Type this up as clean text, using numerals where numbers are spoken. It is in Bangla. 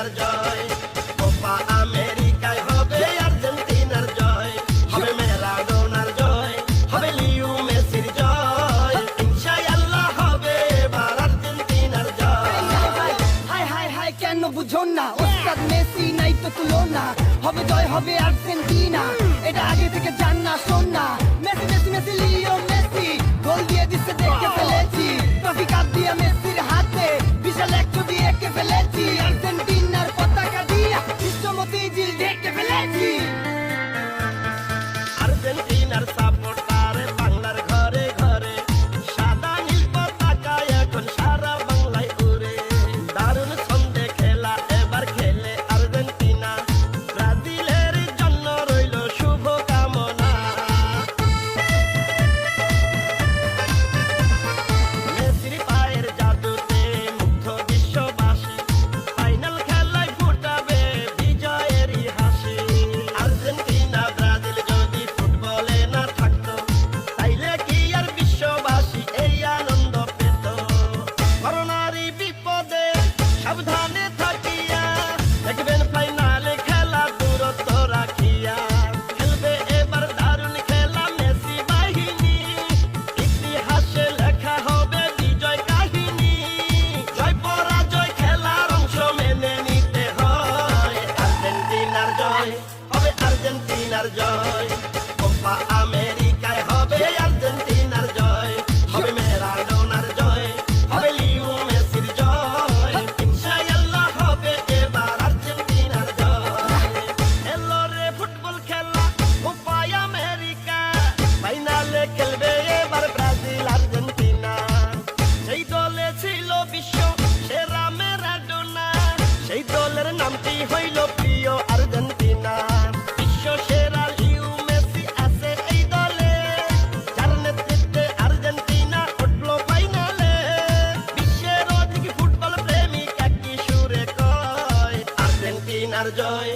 আর্জেন্টিনার জয়, কোপা আমেরিকায় হবে আর্জেন্টিনার জয়, হবে ম্যারাডোনার জয়, হবে লিও মেসির জয়, ইনশাআল্লাহ হবে এবার আর্জেন্টিনার জয়। হাই হাই হাই কেন বুঝো না, ওস্তাদ মেসি নাই তো তুলনা, হবে জয় হবে আর্জেন্টিনা, এটা আগে থেকে জান না শোন না। Messi Messi Messi Leo Messi গোল দিয়ে দিচ্ছে দেখে ফেলেছি, ট্রফি কাপ দিয়ে মেসির হাতে বিশাল এক ছবি এঁকে ফেলেছি, আর্জেন্টিনার পতাকা দিয়া বিশ্বমতি জিল দেখে ফেলেছি। আর্জেন্টিনার সাপোর্টার বাংলার ঘরে ঘরে, সাদা নীল পতাকা এখন সারা বাংলায় উড়ে, দারুণ ছন্দে খেলা এবার খেলে আর্জেন্টিনা, ব্রাজিলের জন্য রইল শুভ কামনা। মেসির পায়ের জাদুতে মুগ্ধ বিশ্ববাসী, ফাইনাল খেলায় ফুটাবে বিজয়েরই হাসি। আর্জেন্টিনা ব্রাজিল যদি ফুটবলে না থাকতো, তাইলে কি আর বিশ্ববাসী এই আনন্দ পেত? করোনারই বিপদে সাবধানে থাকিয়া, দেখবেন ফাইনালে খেলা দূরত্ব রাখিয়া, খেলবে এবার দারুণ খেলা মেসি বাহিনী, ইতিহাসে লেখা হবে বিজয় কাহিনী, জয় পরাজয় খেলার অংশ মেনে নিতে হয়। আর্জেন্টিনার জয় হবে আর্জেন্টিনার জয়, কোপা আমেরিকায় হবে আর্জেন্টিনার জয়, হবে ম্যারাডোনার জয়, হবে লিও মেসির জয়, ইনশাআল্লাহ হবে এবার আর্জেন্টিনার জয়। এলো রে ফুটবল খেলা কোপা আমেরিকা, ফাইনালে খেলবে এবার ব্রাজিল আর্জেন্টিনা, সেই দলে ছিল বিশ্ব সেরা ম্যারাডোনা, সেই দলের নামটি হইল প্রিয় আর্জেন্টিনা, বিশ্ব সেরা লিও মেসি আছে এই দলে, যার নেতৃত্বে আর্জেন্টিনা উঠলো ফাইনালে, বিশ্বের অধিক ফুটবল প্রেমিক একই সুরে কয় আর্জেন্টিনার জয়।